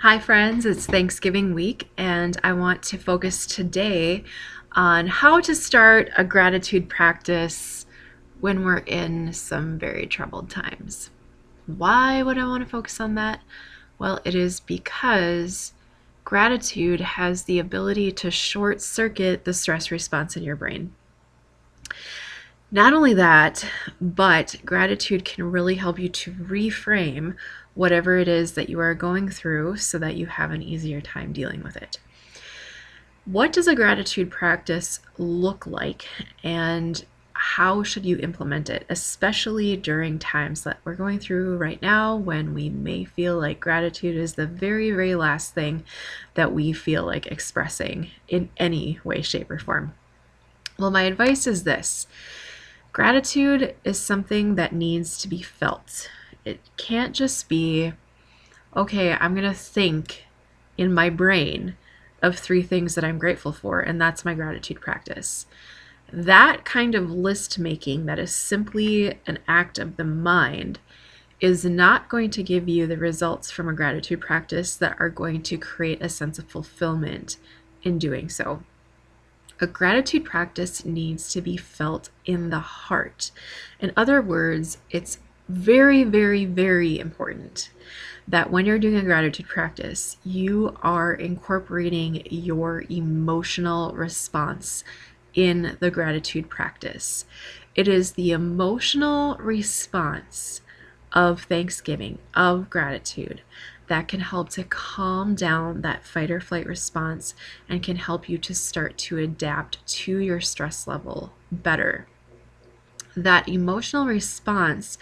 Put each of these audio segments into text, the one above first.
Hi, friends. It's Thanksgiving week, and I want to focus today on how to start a gratitude practice when we're in some very troubled times. Why would I want to focus on that? Well, it is because gratitude has the ability to short circuit the stress response in your brain. Not only that, but gratitude can really help you to reframe whatever it is that you are going through so that you have an easier time dealing with it. What does a gratitude practice look like, and how should you implement it, especially during times that we're going through right now when we may feel like gratitude is the very, very last thing that we feel like expressing in any way, shape, or form? Well, my advice is this. Gratitude is something that needs to be felt. It can't just be, okay, I'm going to think in my brain of 3 things that I'm grateful for, and that's my gratitude practice. That kind of list making that is simply an act of the mind is not going to give you the results from a gratitude practice that are going to create a sense of fulfillment in doing so. A gratitude practice needs to be felt in the heart. In other words, it's very, very, very important that when you're doing a gratitude practice, you are incorporating your emotional response in the gratitude practice. It is the emotional response of thanksgiving, of gratitude, that can help to calm down that fight or flight response and can help you to start to adapt to your stress level better. That emotional response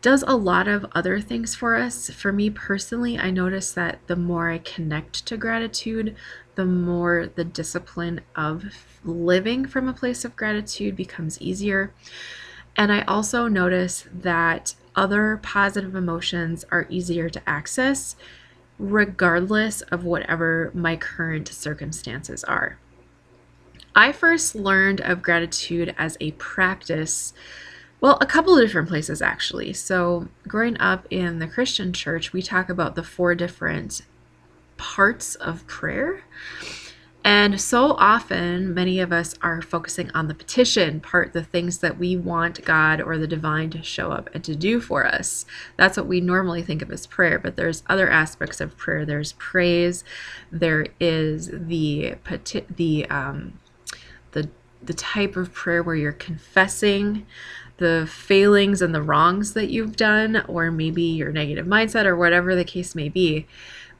does a lot of other things for us. For me personally, I notice that the more I connect to gratitude, the more the discipline of living from a place of gratitude becomes easier. And I also notice that other positive emotions are easier to access regardless of whatever my current circumstances are. I first learned of gratitude as a practice, well, a couple of different places actually. So, growing up in the Christian church, we talk about the 4 different parts of prayer. And so often, many of us are focusing on the petition part, the things that we want God or the divine to show up and to do for us. That's what we normally think of as prayer, but there's other aspects of prayer. There's praise. There is the type of prayer where you're confessing the failings and the wrongs that you've done, or maybe your negative mindset, or whatever the case may be.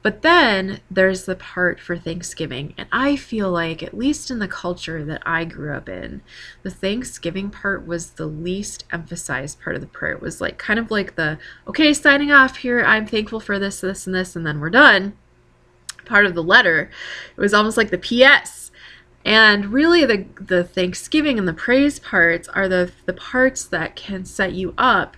But then there's the part for Thanksgiving. And I feel like, at least in the culture that I grew up in, the Thanksgiving part was the least emphasized part of the prayer. It was like kind of like the, okay, signing off here, I'm thankful for this, this, and this, and then we're done. Part of the letter. It was almost like the PS. And really the Thanksgiving and the praise parts are the parts that can set you up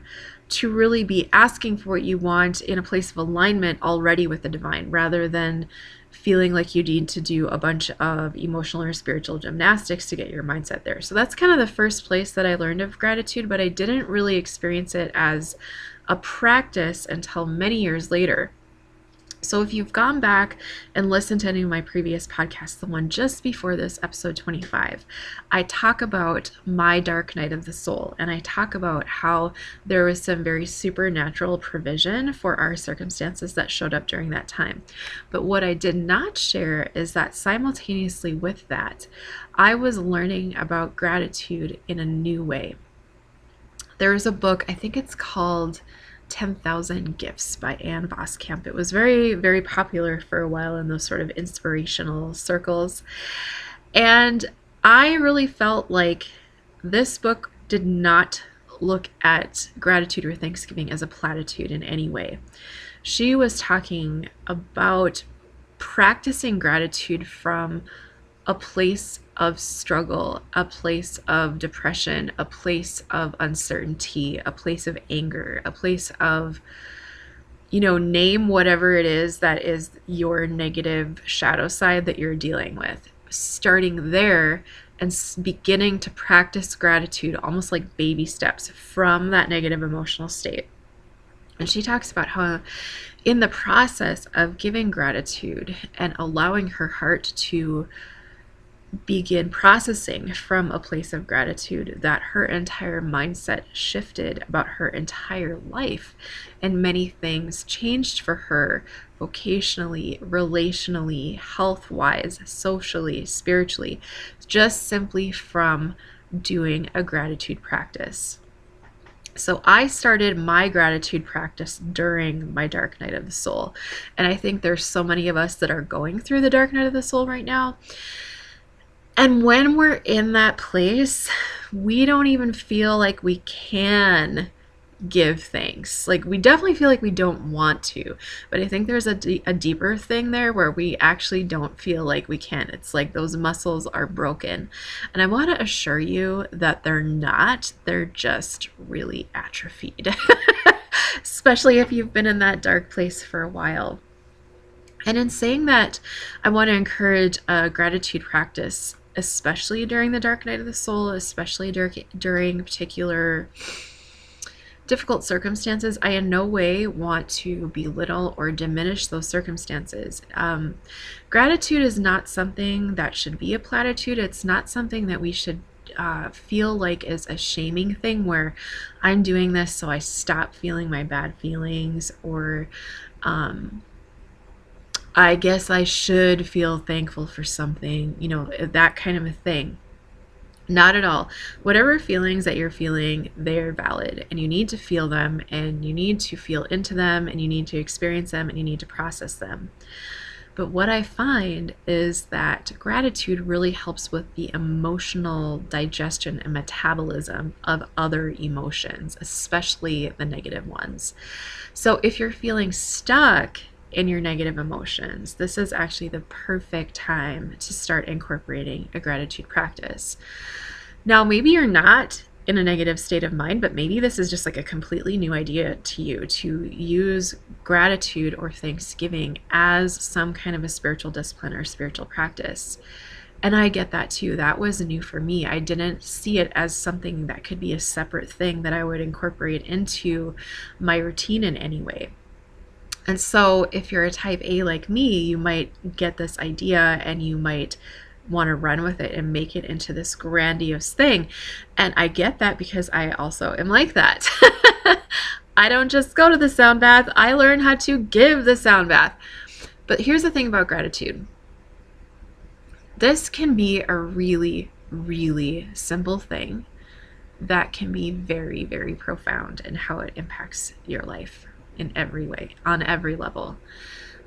to really be asking for what you want in a place of alignment already with the divine, rather than feeling like you need to do a bunch of emotional or spiritual gymnastics to get your mindset there. So that's kind of the first place that I learned of gratitude, but I didn't really experience it as a practice until many years later. So if you've gone back and listened to any of my previous podcasts, the one just before this, episode 25, I talk about my dark night of the soul, and I talk about how there was some very supernatural provision for our circumstances that showed up during that time. But what I did not share is that simultaneously with that, I was learning about gratitude in a new way. There is a book, I think it's called 10,000 Gifts by Anne Voskamp. It was very, very popular for a while in those sort of inspirational circles. And I really felt like this book did not look at gratitude or Thanksgiving as a platitude in any way. She was talking about practicing gratitude from a place of struggle, a place of depression, a place of uncertainty, a place of anger, a place of, name whatever it is that is your negative shadow side that you're dealing with. Starting there and beginning to practice gratitude almost like baby steps from that negative emotional state. And she talks about how in the process of giving gratitude and allowing her heart to begin processing from a place of gratitude, that her entire mindset shifted about her entire life, and many things changed for her vocationally, relationally, health wise, socially, spiritually, just simply from doing a gratitude practice. So I started my gratitude practice during my dark night of the soul. And I think there's so many of us that are going through the dark night of the soul right now. And when we're in that place, we don't even feel like we can give thanks. Like, we definitely feel like we don't want to, but I think there's a deeper thing there where we actually don't feel like we can. It's like those muscles are broken. And I want to assure you that they're not, they're just really atrophied, especially if you've been in that dark place for a while. And in saying that, I want to encourage a gratitude practice, especially during the dark night of the soul, especially during particular difficult circumstances. I in no way want to belittle or diminish those circumstances. Gratitude is not something that should be a platitude. It's not something that we should feel like is a shaming thing where I'm doing this so I stop feeling my bad feelings, or I guess I should feel thankful for something, that kind of a thing. Not at all. Whatever feelings that you're feeling, they're valid, and you need to feel them, and you need to feel into them, and you need to experience them, and you need to process them. But what I find is that gratitude really helps with the emotional digestion and metabolism of other emotions, especially the negative ones. So if you're feeling stuck in your negative emotions, this is actually the perfect time to start incorporating a gratitude practice. Now, maybe you're not in a negative state of mind, but maybe this is just like a completely new idea to you, to use gratitude or thanksgiving as some kind of a spiritual discipline or spiritual practice. And I get that too. That was new for me. I didn't see it as something that could be a separate thing that I would incorporate into my routine in any way. And so if you're a type A like me, you might get this idea and you might want to run with it and make it into this grandiose thing. And I get that because I also am like that. I don't just go to the sound bath, I learn how to give the sound bath. But here's the thing about gratitude. This can be a really, really simple thing that can be very, very profound in how it impacts your life in every way, on every level.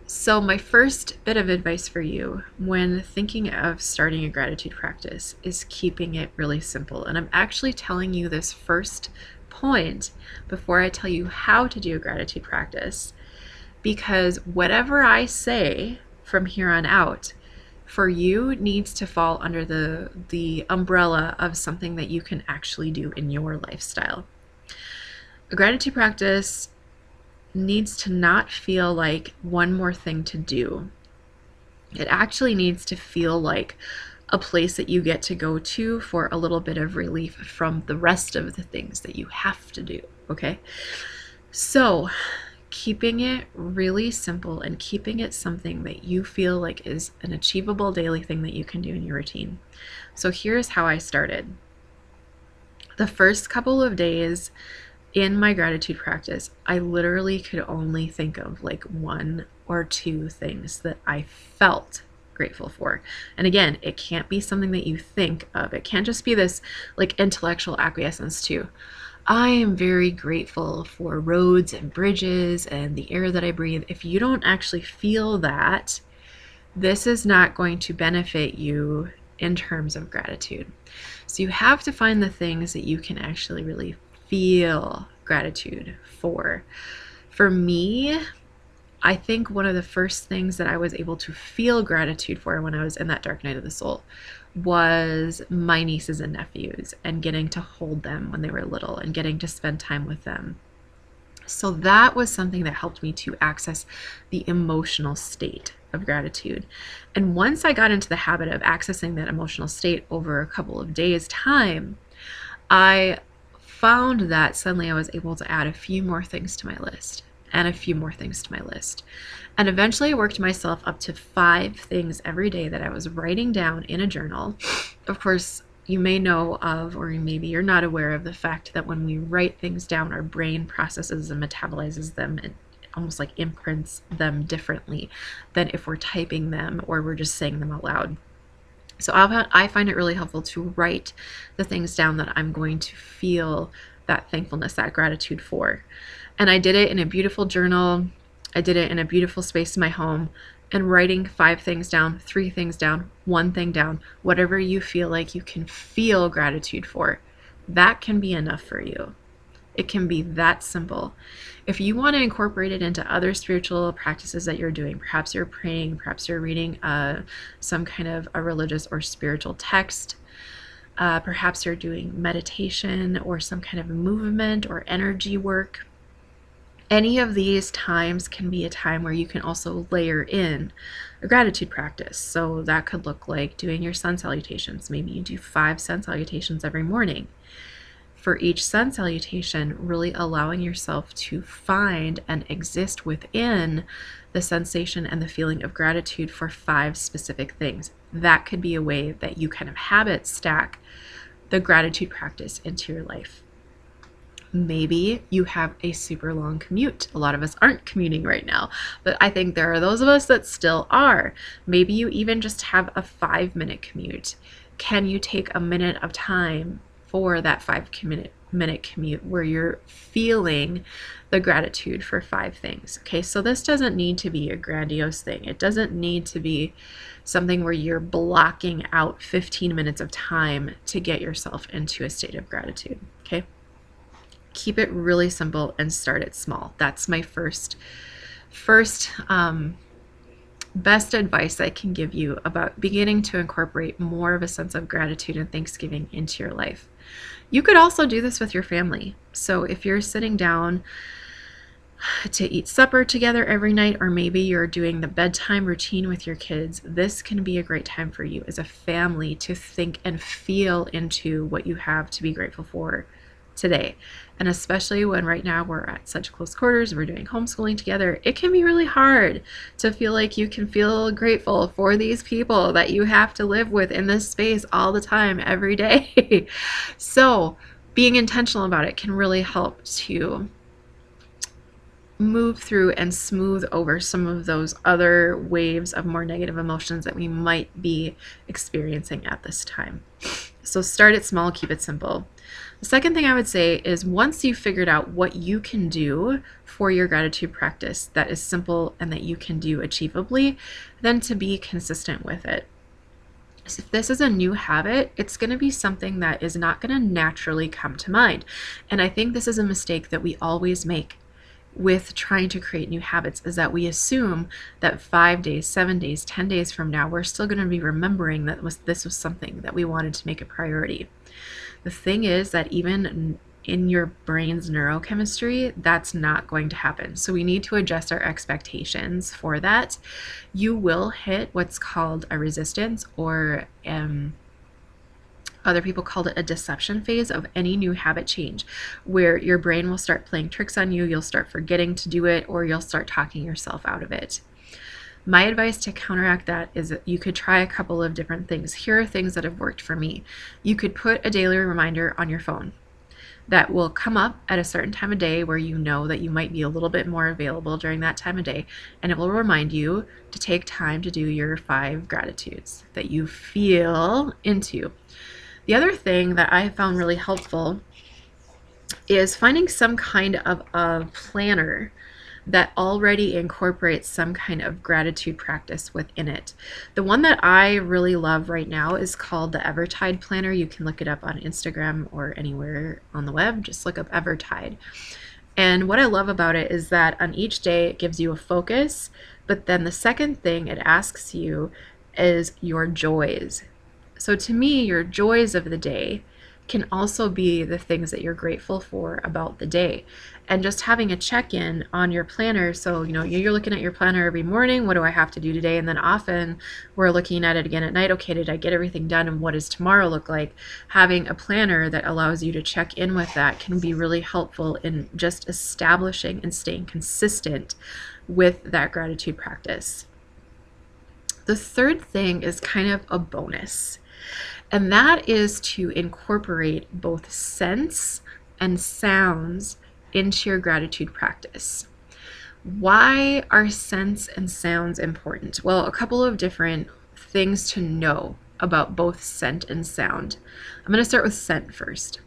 So my first bit of advice for you when thinking of starting a gratitude practice is keeping it really simple. And I'm actually telling you this first point before I tell you how to do a gratitude practice, because whatever I say from here on out for you needs to fall under the umbrella of something that you can actually do in your lifestyle. A gratitude practice needs to not feel like one more thing to do. It actually needs to feel like a place that you get to go to for a little bit of relief from the rest of the things that you have to do, okay? So keeping it really simple and keeping it something that you feel like is an achievable daily thing that you can do in your routine. So here's how I started. The first couple of days in my gratitude practice, I literally could only think of like one or two things that I felt grateful for. And again, it can't be something that you think of. It can't just be this like intellectual acquiescence too. I am very grateful for roads and bridges and the air that I breathe. If you don't actually feel that, this is not going to benefit you in terms of gratitude. So you have to find the things that you can actually really feel gratitude for. For me, I think one of the first things that I was able to feel gratitude for when I was in that dark night of the soul was my nieces and nephews and getting to hold them when they were little and getting to spend time with them. So that was something that helped me to access the emotional state of gratitude. And once I got into the habit of accessing that emotional state over a couple of days' time, I found that suddenly I was able to add a few more things to my list and a few more things to my list. And eventually I worked myself up to 5 things every day that I was writing down in a journal. Of course, you may know of, or maybe you're not aware of, the fact that when we write things down, our brain processes and metabolizes them and almost like imprints them differently than if we're typing them or we're just saying them out loud. So I find it really helpful to write the things down that I'm going to feel that thankfulness, that gratitude for. And I did it in a beautiful journal. I did it in a beautiful space in my home, and writing 5 things down, 3 things down, 1 thing down, whatever you feel like you can feel gratitude for, that can be enough for you. It can be that simple. If you want to incorporate it into other spiritual practices that you're doing, perhaps you're praying, perhaps you're reading some kind of a religious or spiritual text, perhaps you're doing meditation or some kind of movement or energy work. Any of these times can be a time where you can also layer in a gratitude practice. So that could look like doing your sun salutations. Maybe you do 5 sun salutations every morning. For each sun salutation, really allowing yourself to find and exist within the sensation and the feeling of gratitude for 5 specific things. That could be a way that you kind of habit stack the gratitude practice into your life. Maybe you have a super long commute. A lot of us aren't commuting right now, but I think there are those of us that still are. Maybe you even just have a 5-minute commute. Can you take a minute of time for that 5-minute commute where you're feeling the gratitude for 5 things? Okay, so this doesn't need to be a grandiose thing. It doesn't need to be something where you're blocking out 15 minutes of time to get yourself into a state of gratitude. Okay. Keep it really simple and start it small. That's my first best advice I can give you about beginning to incorporate more of a sense of gratitude and thanksgiving into your life. You could also do this with your family. So if you're sitting down to eat supper together every night, or maybe you're doing the bedtime routine with your kids, this can be a great time for you as a family to think and feel into what you have to be grateful for today. And especially when right now we're at such close quarters, we're doing homeschooling together, it can be really hard to feel like you can feel grateful for these people that you have to live with in this space all the time, every day. So being intentional about it can really help to move through and smooth over some of those other waves of more negative emotions that we might be experiencing at this time. So start it small, keep it simple. The second thing I would say is, once you've figured out what you can do for your gratitude practice that is simple and that you can do achievably, then to be consistent with it. So if this is a new habit, it's going to be something that is not going to naturally come to mind. And I think this is a mistake that we always make with trying to create new habits, is that we assume that 5 days, 7 days, 10 days from now, we're still going to be remembering that this was something that we wanted to make a priority. The thing is that even in your brain's neurochemistry, that's not going to happen. So we need to adjust our expectations for that. You will hit what's called a resistance, or other people called it a deception phase of any new habit change, where your brain will start playing tricks on you. You'll start forgetting to do it, or you'll start talking yourself out of it. My advice to counteract that is that you could try a couple of different things. Here are things that have worked for me. You could put a daily reminder on your phone that will come up at a certain time of day where you know that you might be a little bit more available during that time of day, and it will remind you to take time to do your 5 gratitudes that you feel into. The other thing that I found really helpful is finding some kind of a planner that already incorporates some kind of gratitude practice within it. The one that I really love right now is called the Evertide Planner. You can look it up on Instagram or anywhere on the web. Just look up Evertide. And what I love about it is that on each day it gives you a focus, but then the second thing it asks you is your joys. So to me, your joys of the day can also be the things that you're grateful for about the day. And just having a check-in on your planner. So, you're looking at your planner every morning. What do I have to do today? And then often we're looking at it again at night. Okay, did I get everything done? And what does tomorrow look like? Having a planner that allows you to check in with that can be really helpful in just establishing and staying consistent with that gratitude practice. The third thing is kind of a bonus, and that is to incorporate both scents and sounds into your gratitude practice. Why are scents and sounds important? Well, a couple of different things to know about both scent and sound. I'm going to start with scent first.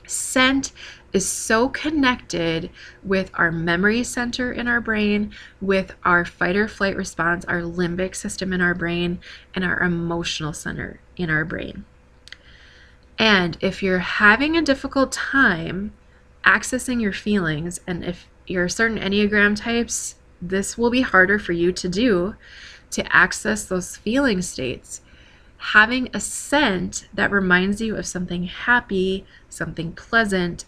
Scent is so connected with our memory center in our brain, with our fight or flight response, our limbic system in our brain, and our emotional center in our brain. And if you're having a difficult time accessing your feelings, and if you're certain Enneagram types, this will be harder for you to do, to access those feeling states. Having a scent that reminds you of something happy, something pleasant,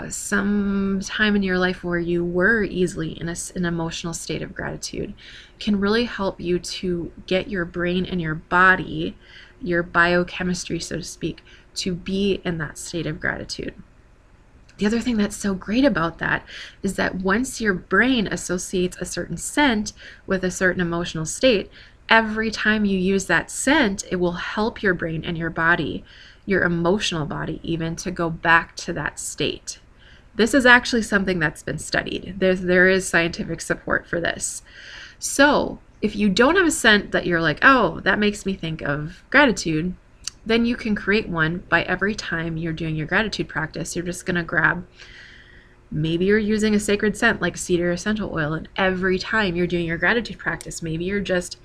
some time in your life where you were easily in an emotional state of gratitude can really help you to get your brain and your body, your biochemistry, so to speak, to be in that state of gratitude. The other thing that's so great about that is that once your brain associates a certain scent with a certain emotional state, every time you use that scent, it will help your brain and your body, your emotional body even, to go back to that state. This is actually something that's been studied. There is scientific support for this. So if you don't have a scent that you're like, oh, that makes me think of gratitude, then you can create one by every time you're doing your gratitude practice. You're just going to grab, maybe you're using a sacred scent like cedar essential oil, and every time you're doing your gratitude practice, maybe you're just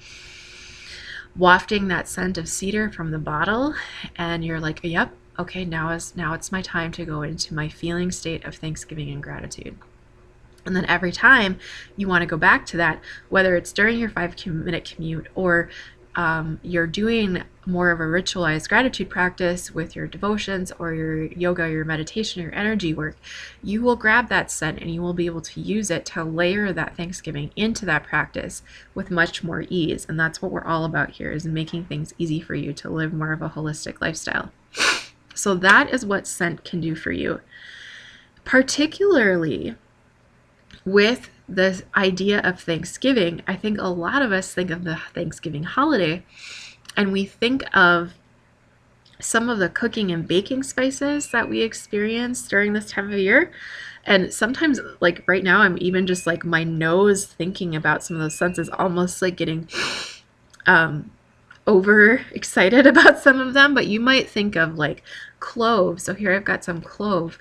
wafting that scent of cedar from the bottle, and you're like, yep, okay, now it's my time to go into my feeling state of thanksgiving and gratitude. And then every time you want to go back to that, whether it's during your 5-minute commute or you're doing more of a ritualized gratitude practice with your devotions or your yoga, your meditation, your energy work, you will grab that scent and you will be able to use it to layer that Thanksgiving into that practice with much more ease. And that's what we're all about here, is making things easy for you to live more of a holistic lifestyle. So that is what scent can do for you. Particularly with the idea of Thanksgiving, I think a lot of us think of the Thanksgiving holiday and we think of some of the cooking and baking spices that we experience during this time of year. And sometimes, like right now, I'm even just like my nose thinking about some of those scents is almost like getting over excited about some of them. But you might think of like clove. So here I've got some clove,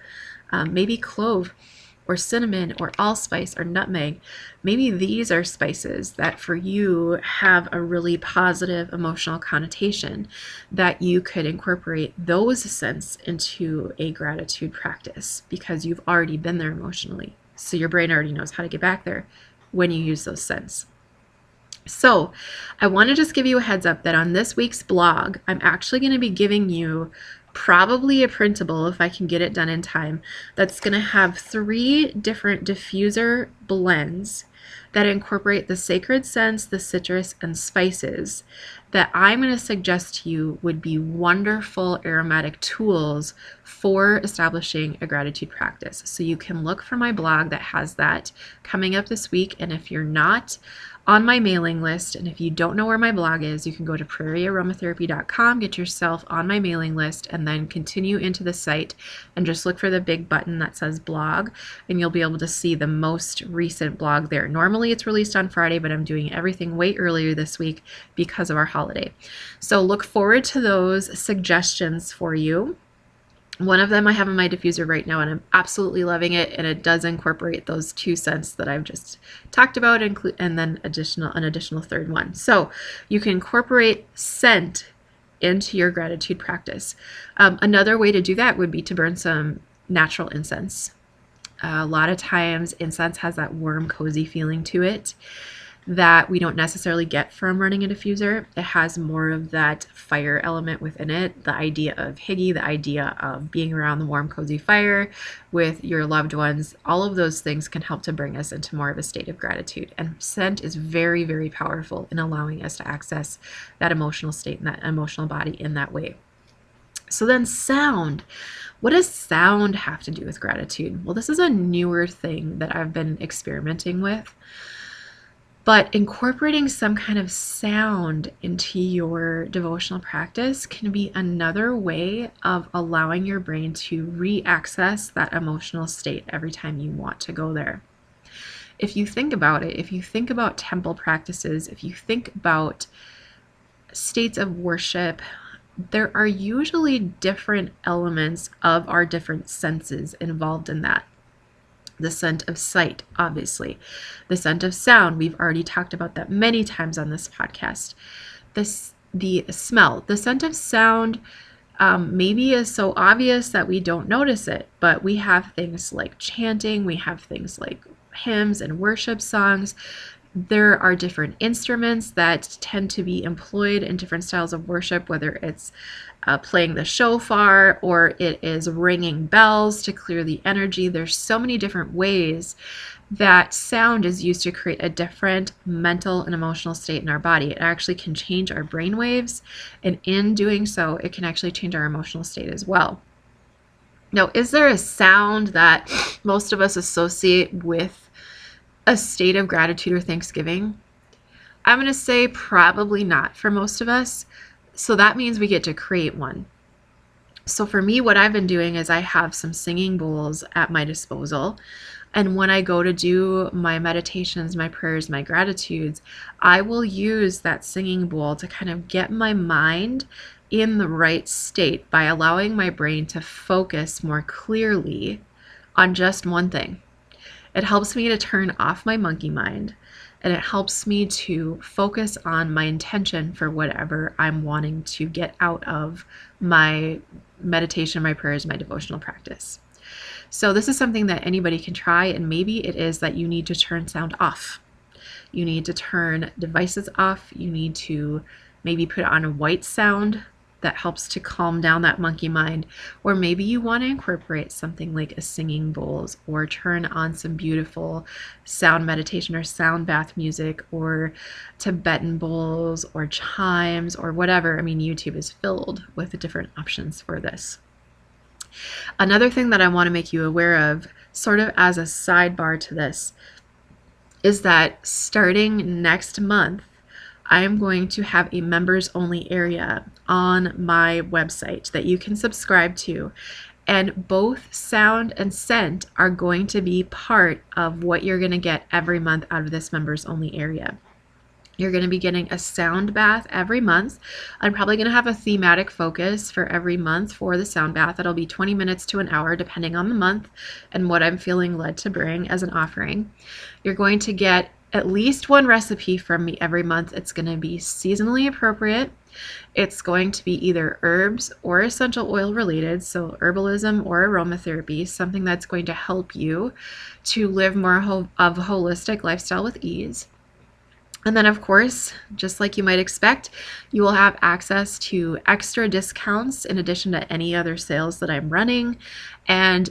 maybe clove or cinnamon or allspice or nutmeg. Maybe these are spices that for you have a really positive emotional connotation, that you could incorporate those scents into a gratitude practice because you've already been there emotionally. So your brain already knows how to get back there when you use those scents. So I want to just give you a heads up that on this week's blog, I'm actually going to be giving you probably a printable, if I can get it done in time, that's going to have 3 different diffuser blends that incorporate the sacred scents, the citrus, and spices that I'm going to suggest to you would be wonderful aromatic tools for establishing a gratitude practice. So you can look for my blog that has that coming up this week. And if you're not on my mailing list, and if you don't know where my blog is, you can go to prairiearomatherapy.com, get yourself on my mailing list, and then continue into the site and just look for the big button that says blog, and you'll be able to see the most recent blog there. Normally it's released on Friday, but I'm doing everything way earlier this week because of our holiday. So look forward to those suggestions for you. One of them I have in my diffuser right now, and I'm absolutely loving it, and it does incorporate those 2 scents that I've just talked about, and then an additional third one. So you can incorporate scent into your gratitude practice. Another way to do that would be to burn some natural incense. A lot of times incense has that warm, cozy feeling to it. that we don't necessarily get from running a diffuser. It has more of that fire element within it, the idea of hygge, the idea of being around the warm, cozy fire with your loved ones. All of those things can help to bring us into more of a state of gratitude. And scent is very, very powerful in allowing us to access that emotional state and that emotional body in that way. So then sound. What does sound have to do with gratitude? Well, this is a newer thing that I've been experimenting with. But incorporating some kind of sound into your devotional practice can be another way of allowing your brain to re-access that emotional state every time you want to go there. If you think about it, if you think about temple practices, if you think about states of worship, there are usually different elements of our different senses involved in that. The scent of sight, obviously. The scent of sound, we've already talked about that many times on this podcast. The smell, the scent of sound maybe is so obvious that we don't notice it, but we have things like chanting, we have things like hymns and worship songs. There are different instruments that tend to be employed in different styles of worship, whether it's playing the shofar or it is ringing bells to clear the energy. There's so many different ways that sound is used to create a different mental and emotional state in our body. It actually can change our brain waves, and in doing so, it can actually change our emotional state as well. Now, is there a sound that most of us associate with a state of gratitude or thanksgiving? I'm going to say probably not for most of us. So that means we get to create one. So for me, what I've been doing is I have some singing bowls at my disposal. And when I go to do my meditations, my prayers, my gratitudes, I will use that singing bowl to kind of get my mind in the right state by allowing my brain to focus more clearly on just one thing. It helps me to turn off my monkey mind, and it helps me to focus on my intention for whatever I'm wanting to get out of my meditation, my prayers, my devotional practice. So this is something that anybody can try, and maybe it is that you need to turn sound off. You need to turn devices off. You need to maybe put on a white sound that helps to calm down that monkey mind. Or maybe you want to incorporate something like a singing bowls, or turn on some beautiful sound meditation or sound bath music, or Tibetan bowls or chimes or whatever. I mean, YouTube is filled with different options for this. Another thing that I want to make you aware of, sort of as a sidebar to this, is that starting next month, I am going to have a members only area on my website that you can subscribe to. And both sound and scent are going to be part of what you're going to get every month out of this members only area. You're going to be getting a sound bath every month. I'm probably going to have a thematic focus for every month for the sound bath. It'll be 20 minutes to an hour depending on the month and what I'm feeling led to bring as an offering. You're going to get at least one recipe from me every month. It's going to be seasonally appropriate. It's going to be either herbs or essential oil related, so herbalism or aromatherapy, something that's going to help you to live more of a holistic lifestyle with ease. And then, of course, just like you might expect, you will have access to extra discounts in addition to any other sales that I'm running, and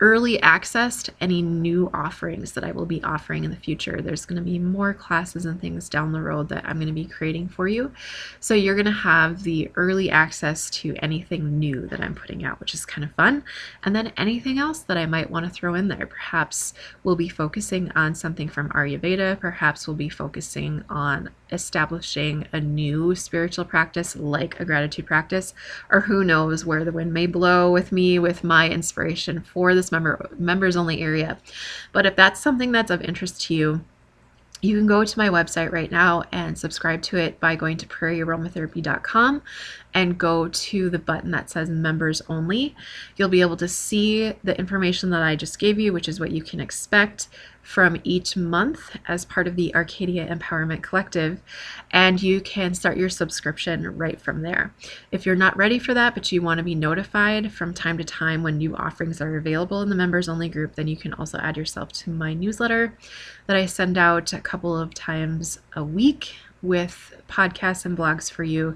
early access to any new offerings that I will be offering in the future. There's going to be more classes and things down the road that I'm going to be creating for you. So you're going to have the early access to anything new that I'm putting out, which is kind of fun. And then anything else that I might want to throw in there. Perhaps we'll be focusing on something from Ayurveda. Perhaps we'll be focusing on establishing a new spiritual practice like a gratitude practice, or who knows where the wind may blow with me with my inspiration for this members only area. But if that's something that's of interest to you, you can go to my website right now and subscribe to it by going to prairyaromatherapy.com and go to the button that says members only. You'll be able to see the information that I just gave you, which is what you can expect from each month as part of the Arcadia Empowerment Collective, and you can start your subscription right from there. If you're not ready for that, but you want to be notified from time to time when new offerings are available in the members only group, then you can also add yourself to my newsletter that I send out a couple of times a week with podcasts and blogs for you,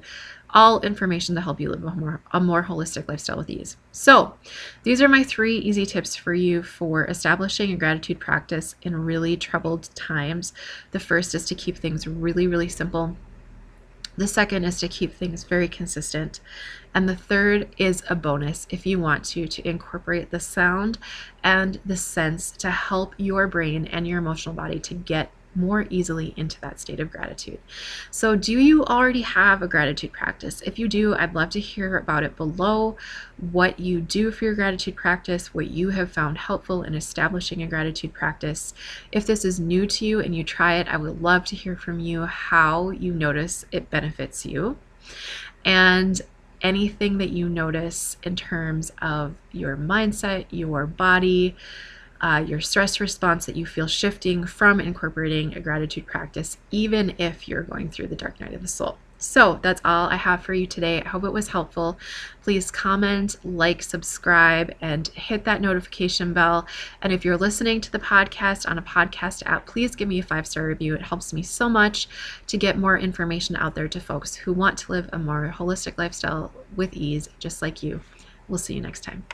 all information to help you live a more holistic lifestyle with ease. So these are my 3 easy tips for you for establishing a gratitude practice in really troubled times. The first is to keep things really, really simple. The second is to keep things very consistent. And the third is a bonus if you want to incorporate the sound and the sense to help your brain and your emotional body to get more easily into that state of gratitude. So do you already have a gratitude practice? If you do, I'd love to hear about it below, what you do for your gratitude practice, what you have found helpful in establishing a gratitude practice. If this is new to you and you try it, I would love to hear from you how you notice it benefits you, and anything that you notice in terms of your mindset, your body, your stress response that you feel shifting from incorporating a gratitude practice, even if you're going through the dark night of the soul. So that's all I have for you today. I hope it was helpful. Please comment, like, subscribe, and hit that notification bell. And if you're listening to the podcast on a podcast app, please give me a 5-star review. It helps me so much to get more information out there to folks who want to live a more holistic lifestyle with ease, just like you. We'll see you next time.